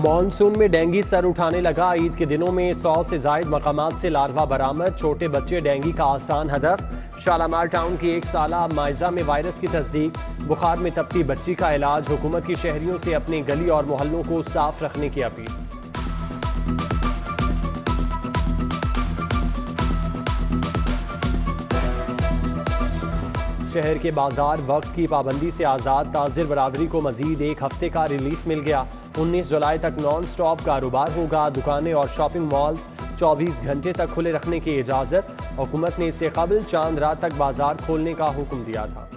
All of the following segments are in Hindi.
मानसून में डेंगू सर उठाने लगा। ईद के दिनों में 100 से जायद मकामात से लार्वा बरामद। छोटे बच्चे डेंगू का आसान हदफ। शालामार टाउन की 1 साला माइजा में वायरस की तस्दीक। बुखार में तपती बच्ची का इलाज। हुकूमत की शहरियों से अपनी गली और मोहल्लों को साफ रखने की अपील। शहर के बाजार वक्त की पाबंदी से आज़ाद। ताजिर बरादरी को मजीद 1 हफ्ते का रिलीफ मिल गया। 19 जुलाई तक नॉन स्टॉप कारोबार होगा। दुकानें और शॉपिंग मॉल्स 24 घंटे तक खुले रखने की इजाज़त। हुकूमत ने इससे कबल चांद रात तक बाजार खोलने का हुक्म दिया था।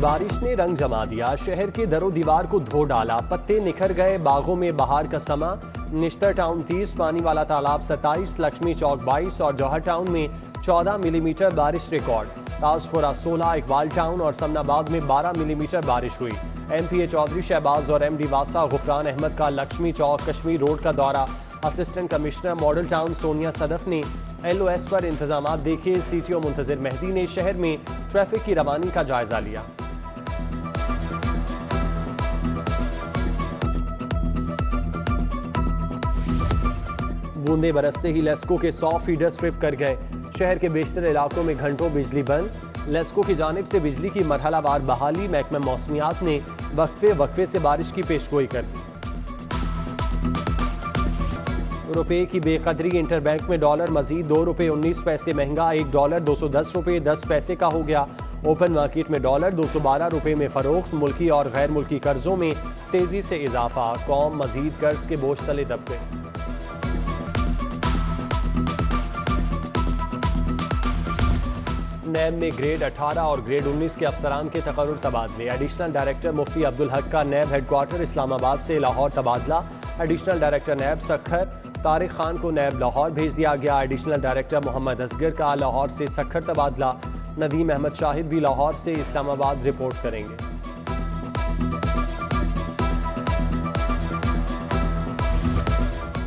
बारिश ने रंग जमा दिया। शहर के दरो दीवार को धो डाला। पत्ते निखर गए। बागों में बहार का समा। निश्तर टाउन 30, पानी वाला तालाब 27, लक्ष्मी चौक 22 और जौहर टाउन में 14 मिलीमीटर बारिश रिकॉर्ड। ताजपुरा 16, इकबाल टाउन और समनाबाद में 12 मिलीमीटर बारिश हुई। MPA चौधरी शहबाज और MD वासा गुफरान अहमद का लक्ष्मी चौक कश्मीर रोड का दौरा। Assistant commissioner model town Sonia Sadaf ने LOS पर इंतजाम देखे। CTO मुंतजिर मेहदी ने शहर में ट्रैफिक की रवानी का जायजा लिया। बूंदे बरसते ही लेस्को के 100 फीडर स्ट्रिप कर गए। शहर के बेशतर इलाकों में घंटों बिजली बंद। लेस्को की जानिब से बिजली की मरहलावार बहाली। महकमा मौसमियात ने वक्फे से बारिश की पेशगोई कर दी। रुपए की बेकदरी। इंटरबैंक में डॉलर मजीद 2 रुपए 19 पैसे महंगा। 1 डॉलर 210 रुपए 10 पैसे का हो गया। ओपन मार्केट में डॉलर 212 रुपए में फरोख्त। मुल्की और गैर मुल्की कर्जों में तेजी से इजाफा। कौम मजीद कर्ज के बोझ तले दब गई। नैब में ग्रेड 18 और ग्रेड 19 के अफसरान के तकर्रुर तबादले। एडिशनल डायरेक्टर मुफ्ती अब्दुल हक का नैब हेडक्वार्टर इस्लामाबाद से लाहौर तबादला। एडिशनल डायरेक्टर नैब सखर तारिक खान को नैब लाहौर भेज दिया गया। एडिशनल डायरेक्टर मोहम्मद असगर का लाहौर से सखर तबादला। नदीम अहमद शाहिद भी लाहौर से इस्लामाबाद रिपोर्ट करेंगे।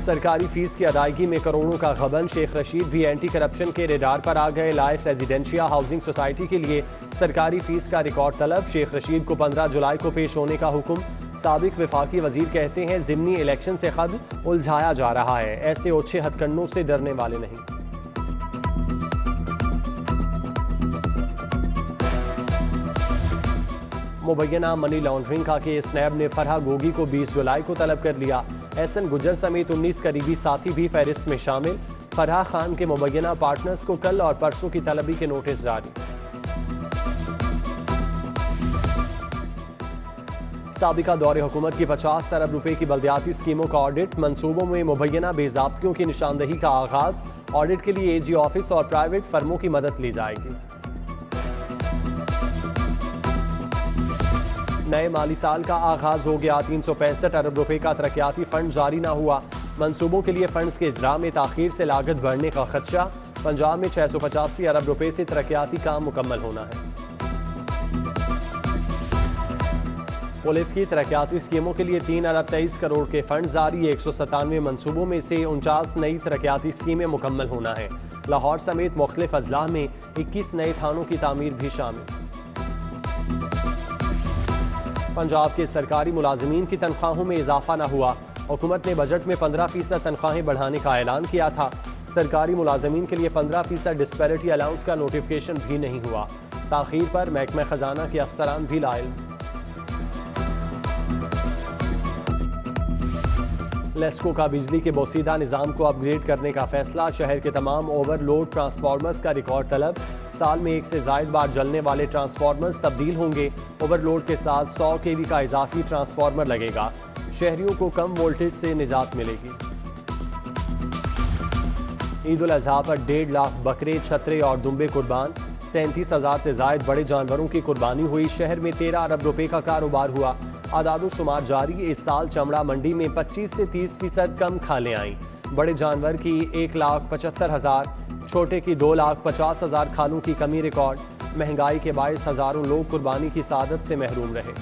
सरकारी फीस की अदायगी में करोड़ों का गबन। शेख रशीद भी एंटी करप्शन के रेडार पर आ गए। लाइफ रेजिडेंशिया हाउसिंग सोसाइटी के लिए सरकारी फीस का रिकॉर्ड तलब। शेख रशीद को 15 जुलाई को पेश होने का हुक्म। साबिक वफाकी वजीर कहते हैं जिमनी इलेक्शन से क़ब्ल उलझाया जा रहा है। ऐसे ओछे हथकंडों से डरने वाले नहीं। मुबैना मनी लॉन्ड्रिंग का केस। नैब ने फरहा गोगी को 20 जुलाई को तलब कर लिया। एहसन गुज्जर समेत 19 करीबी साथी भी फहरिस्त में शामिल। फरहा खान के मुबैना पार्टनर्स को कल और परसों की तलबी के नोटिस जारी। साबिका दौरे हुकूमत की 50 अरब रुपए की बल्दियाती स्कीमों का ऑडिट। मंसूबों में मुबैना बेज़ाब्तियों की निशानदही का आगाज। ऑडिट के लिए AG ऑफिस और प्राइवेट फर्मों की मदद ली जाएगी। नए माली साल का आगाज हो गया। 365 अरब रुपए का तरक्याती फंड जारी न हुआ। मंसूबों के लिए फंड्स के इजरा में ताखीर से लागत बढ़ने का खदशा। पंजाब में 685 अरब रुपए से तरक्याती काम मुकम्मल होना है। पुलिस की तरक्याती स्कीमों के लिए 3 अरब 23 करोड़ के फंड जारी। 197 मंसूबों में से 49 नई तरक्याती स्कीमें मुकम्मल होना है। लाहौर समेत मुख्तलिफ अजला में 21 नए थानों की तामीर भी शामिल। पंजाब के सरकारी मुलाजिमीन की तनख्वाहों में इजाफा न हुआ। हुकूमत ने बजट में 15% तनख्वाहें बढ़ाने का ऐलान किया था। सरकारी मुलाजिमीन के लिए 15% डिस्पैरिटी अलाउंस का नोटिफिकेशन भी नहीं हुआ। ताखीर पर महकमा खजाना के अफसरान भी लाइल। लेस्को का बिजली के बोसीदा निज़ाम को अपग्रेड करने का फैसला। शहर के तमाम ओवरलोड ट्रांसफार्मर्स का रिकॉर्ड तलब। साल में 1 से ज़ायद बार जलने वाले ट्रांसफार्मर्स तब्दील होंगे। ओवरलोड के साथ 100 kV का इजाफी ट्रांसफार्मर लगेगा। शहरियों को कम वोल्टेज से निजात मिलेगी। ईद उल अजहा पर 1.5 लाख बकरे, छतरे और दुम्बे कुर्बान। 37,000 से ज़ायद बड़े जानवरों की कुर्बानी हुई। शहर में 13 अरब रुपए का कारोबार हुआ। आदादो शुमार जारी। इस साल चमड़ा मंडी में 25 से 30% कम खालें आईं। बड़े जानवर की 1,75,000, छोटे की 2,50,000 खालों की कमी रिकॉर्ड। महंगाई के बायस हज़ारों लोग कुर्बानी की सादत से महरूम रहे।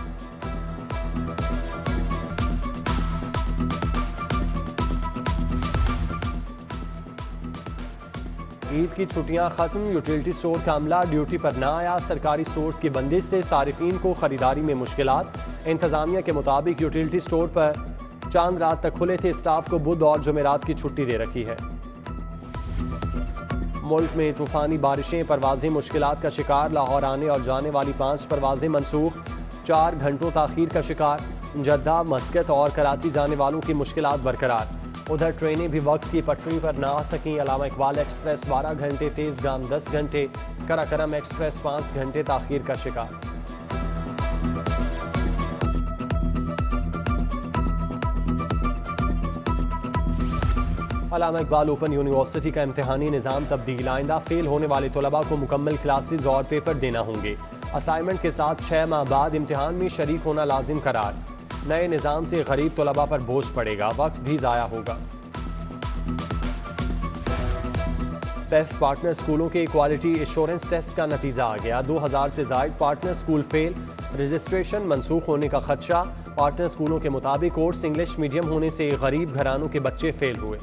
ईद की छुट्टियां खत्म, यूटिलिटी स्टोर का अमला ड्यूटी पर न आया। सरकारी स्टोर्स की बंदिश से सारिफीन को खरीदारी में मुश्किलात। इंतजामिया के मुताबिक यूटिलिटी स्टोर पर चांद रात तक खुले थे। स्टाफ को बुध और जुमेरात की छुट्टी दे रखी है। मुल्क में तूफानी बारिशें, परवाजें मुश्किलात का शिकार। लाहौर आने और जाने वाली 5 परवाजें मनसूख, 4 घंटों ताखीर का शिकार। जद्दा, मस्कत और कराची जाने वालों की मुश्किलात बरकरार। उधर ट्रेनें भी वक्त की पटरी पर ना आ सकीं। अलामा इकबाल एक्सप्रेस 12 घंटे, तेजगाम 10 घंटे, कराकरम एक्सप्रेस 5 घंटे ताखीर का शिकार। अलामा इकबाल ओपन यूनिवर्सिटी का इम्तिहानी निज़ाम तब्दील। आइंदा फेल होने वाले तलबा को मुकम्मल क्लासेज और पेपर देना होंगे। असाइनमेंट के साथ 6 माह बाद इम्तिहान में शरीक होना लाजिम करार। नए निज़ाम से गरीब तलबा पर बोझ पड़ेगा, वक्त भी ज़ाया होगा। पेफ पार्टनर स्कूलों के क्वालिटी एश्योरेंस टेस्ट का नतीजा आ गया। 2000 से ज़ायद पार्टनर स्कूल फेल। रजिस्ट्रेशन मनसूख होने का खदशा। पार्टनर स्कूलों के मुताबिक कोर्स इंग्लिश मीडियम होने से गरीब घरानों के बच्चे फेल हुए।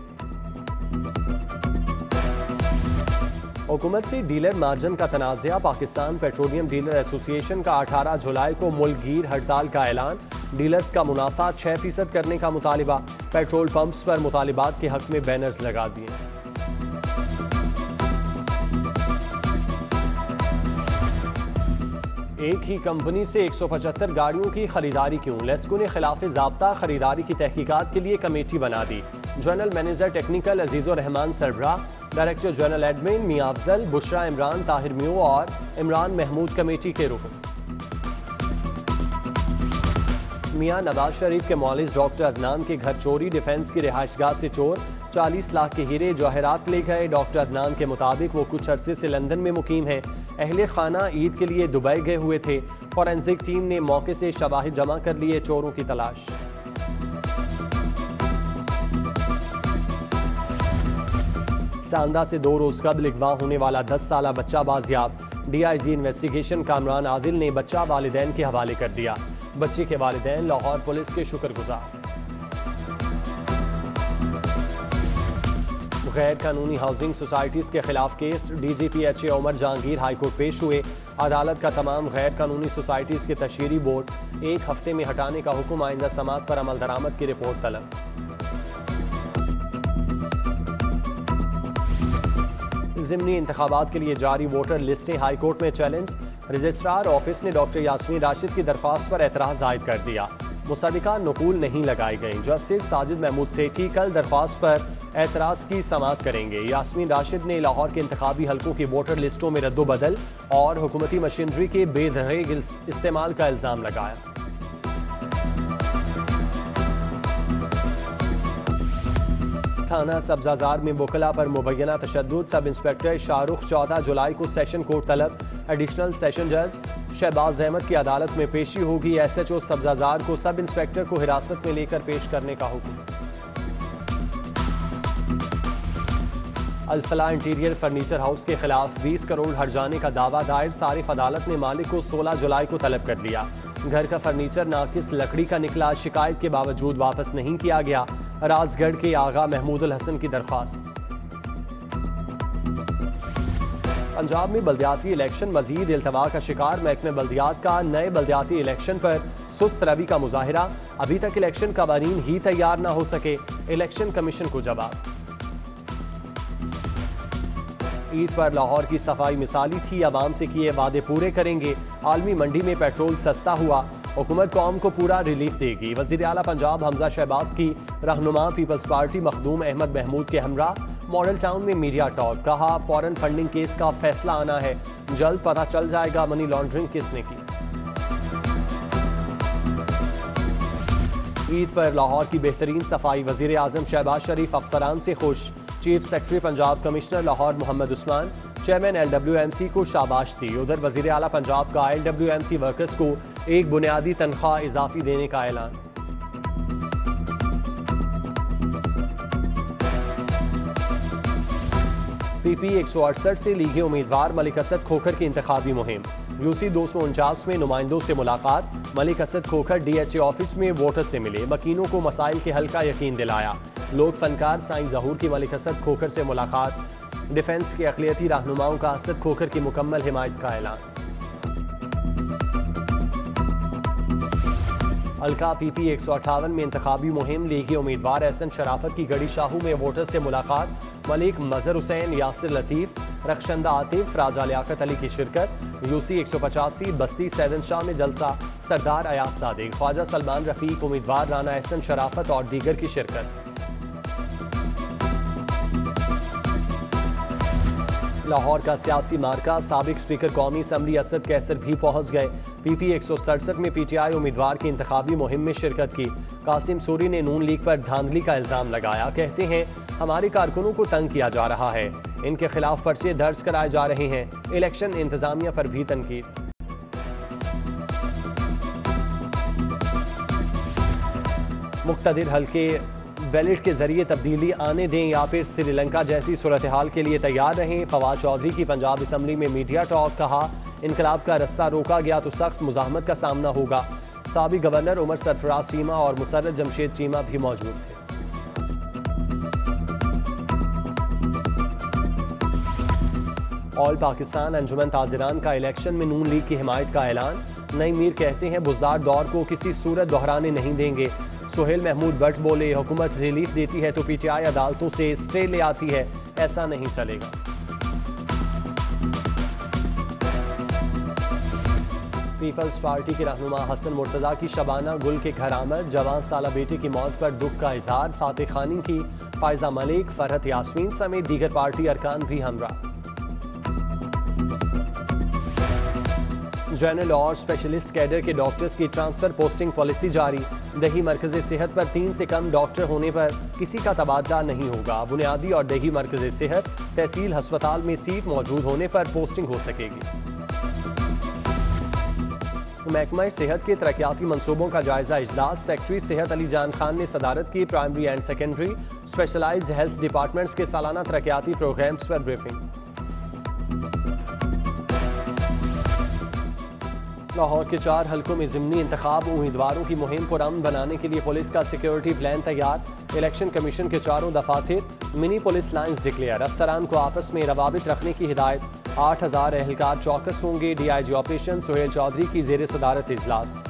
हुकूमत से डीलर मार्जिन का तनाज़ा। पाकिस्तान पेट्रोलियम डीलर एसोसिएशन का 18 जुलाई को मुल्कगीर हड़ताल का ऐलान। डीलर्स का मुनाफा 6% करने का मुतालिबा। पेट्रोल पंप्स पर मुतालिबात के हक में बैनर्स लगा दिए। एक ही कंपनी से 175 गाड़ियों की खरीदारी क्यों? लेस्को ने खिलाफ ज़ाब्ता खरीदारी की तहकीकात के लिए कमेटी बना दी। General manager technical Azizur Rahman सरबराह, director general admin Mian Afzal, Bushra Imran, Tahir म्यू और इमरान महमूद कमेटी के रुकन। मियां नवाज शरीफ के मौलिस डॉक्टर अदनान के घर चोरी। डिफेंस की रिहाइशगाह से चोर 40 लाख के हीरे जवाहरात ले गए। डॉक्टर अदनान के मुताबिक वो कुछ अरसे से लंदन में मुकीम है। अहले खाना ईद के लिए दुबई गए हुए थे। फॉरेंसिक टीम ने मौके से शवाहिद जमा कर लिए। चोरों की तलाश। सांदा से 2 रोज कबल अगवा होने वाला 10 साला बच्चा बाजियाब। DIG इन्वेस्टिगेशन कामरान आदिल ने बच्चा वालिदैन के हवाले कर दिया। बच्चे के वालिदैन लाहौर पुलिस के शुक्रगुजार। गैर कानूनी हाउसिंग सोसाइटीज़ के खिलाफ case. DGPHA Umar Jahangir high court पेश हुए। अदालत का तमाम गैर कानूनी सोसाइटीज़ के तशहीरी बोर्ड 1 हफ्ते में हटाने का हुक्म। आइंदा समात पर अमल दरामद की रिपोर्ट तलब। ज़िमनी इंतखाबात के लिए जारी वोटर लिस्टें हाईकोर्ट में चैलेंज। रजिस्ट्रार ऑफिस ने डॉक्टर यास्मीन राशिद की दरख्वास्त पर एतराज़ जाहिर कर दिया। मुसद्दिका नकूल नहीं लगाई गई। जस्टिस साजिद महमूद सेठी कल दरख्वास्त पर एतराज़ की समाअत करेंगे। यास्मीन राशिद ने लाहौर के इंतखाबी हलकों की वोटर लिस्टों में रद्दोबदल और हुकूमती मशीनरी के बेदरीग इस्तेमाल का इल्ज़ाम लगाया। थाना सब्जाजार में वकला पर मुबैना तशद्दुद। सब इंस्पेक्टर शाहरुख 14 जुलाई को सेशन कोर्ट तलब। एडिशनल सेशन जज शहबाज अहमद की अदालत में पेशी होगी। SHO सब्जाजार को सब इंस्पेक्टर को हिरासत में लेकर पेश करने का हुक्म। अल-फलाह इंटीरियर फर्नीचर हाउस के खिलाफ 20 करोड़ हर्जाने का दावा दायर। सारिफ अदालत ने मालिक को 16 जुलाई को तलब कर लिया। घर का फर्नीचर नाकिस लकड़ी का निकला। शिकायत के बावजूद वापस नहीं किया गया। राजगढ़ के आगा महमूदुल हसन की दरख्वास्त। पंजाब में बल्दियाती इलेक्शन मजीद इल्तवा का शिकार। महकमे बल्दियात का नए बल्दियाती इलेक्शन पर सुस्त रवि का मुजाहिरा। अभी तक इलेक्शन कवानीन ही तैयार न हो सके। इलेक्शन कमीशन को जवाब। ईद पर लाहौर की सफाई मिसाली थी। अवाम से किए वादे पूरे करेंगे। आलमी मंडी में पेट्रोल सस्ता हुआ। हुकूमत कौम को पूरा रिलीफ देगी। वज़ीर आला पंजाब हमजा शहबाज की रहनुमा पीपल्स पार्टी मखदूम अहमद महमूद के हमरा। मॉडल टाउन में मीडिया टॉक। कहा फॉरेन फंडिंग केस का फैसला आना है। जल्द पता चल जाएगा मनी लॉन्ड्रिंग किसने की। ईद पर लाहौर की बेहतरीन सफाई। वज़ीर आज़म शहबाज शरीफ अफसरान से खुश। Chief secretary Punjab commissioner Lahore Mohammad Usman chairman LWMC को शाबाश दी। उधर वज़ीर आला पंजाब का LWMC वर्कर्स को एक बुनियादी तनख्वाह इजाफी देने का ऐलान। PP 168 से लीगी उम्मीदवार मलिक असद खोखर की इंतखाबी मुहिम। UC 249 में नुमाइंदों से मुलाकात। मलिक असद खोखर DHA ऑफिस में वोटर से मिले। मकीनों को मसाइल के हल का यकीन दिलाया। लोक फनकार साईं जहूर की मलिक असद खोखर से मुलाकात। डिफेंस के अक़लियती रहनुमाओं का असद खोखर की मुकम्मल हिमायत का ऐलान। हल्का PP 158 में इंतखाबी मुहिम लीगी उम्मीदवार एहसन शराफत की गढ़ी शाहू में वोटर्स से मुलाकात, मलिक मजहर हुसैन, यासिर लतीफ, रखशंदा आतिफ, राजा लियाकत अली की शिरकत। UC 185 बस्ती सैदन शाह में जलसा, सरदार अयाज सादिक, ख्वाजा सलमान रफीक, उम्मीदवार राना एहसन शराफत और दीगर की शिरकत। लाहौर का सियासी मार्का, साबिक स्पीकर कौमी असम्बली असद कैसर भी पहुंच गए। PP 167 में PTI उम्मीदवार की इंतखाबी मुहिम में शिरकत की। कासिम सूरी ने नून लीग पर धांधली का इल्जाम लगाया। कहते हैं हमारे कारकुनों को तंग किया जा रहा है, इनके खिलाफ पर्चे दर्ज कराए जा रहे हैं। इलेक्शन इंतजामिया पर भी तनकीद। मुक्तदिर हल्के बैलेट के जरिए तब्दीली आने दें या फिर श्रीलंका जैसी सूरत हाल के लिए तैयार रहें। फवाद चौधरी की पंजाब असम्बली में मीडिया टॉक, कहा इनकलाब का रास्ता रोका गया तो सख्त मुज़ाहमत का सामना होगा। साबिक गवर्नर उमर सरफराज चीमा और मुसर्रत जमशेद चीमा भी मौजूद थे। ऑल पाकिस्तान अंजुमन ताजिरान का इलेक्शन में नून लीग की हिमायत का ऐलान। नईम मीर कहते हैं बुजदार दौर को किसी सूरत दोहराने नहीं देंगे। सुहेल महमूद भट्ट बोले हुकूमत रिलीफ देती है तो PTI अदालतों से स्टे ले आती है, ऐसा नहीं चलेगा। पीपल्स पार्टी के रहनुमा हसन मुर्तजा की शबाना गुल के घर आमद, जवान साला बेटे की मौत पर दुख का इजहार। फातिह खानी की, फायजा मलिक, फरहत यास्मीन समेत दीगर पार्टी अरकान भी हमरा। जनरल और स्पेशलिस्ट कैडर के डॉक्टर्स की ट्रांसफर पोस्टिंग पॉलिसी जारी। दही मरकज़ सेहत पर 3 से कम डॉक्टर होने पर किसी का तबादला नहीं होगा। बुनियादी और दही मरकज़ सेहत तहसील अस्पताल में सीट मौजूद होने पर पोस्टिंग हो सकेगी। महकमा सेहत के तरक्याती मंसूबों का जायजा इजलास, सेक्रेटरी सेहत अली जान खान ने सदारत की। Primary and secondary specialized health departments के सालाना तरक्याती प्रोग्राम्स पर ब्रीफिंग। लाहौर के 4 हल्कों में ज़िमनी इंतखाब, उम्मीदवारों की मुहिम को अमन बनाने के लिए पुलिस का सिक्योरिटी प्लान तैयार। इलेक्शन कमीशन के 4 दफातर मिनी पुलिस लाइन्स डिक्लेयर। अफसरान को आपस में रवाबित रखने की हिदायत। 8000 एहलकार चौकस होंगे। DIG ऑपरेशन सुहेल चौधरी की ज़ेर सदारत इजलास।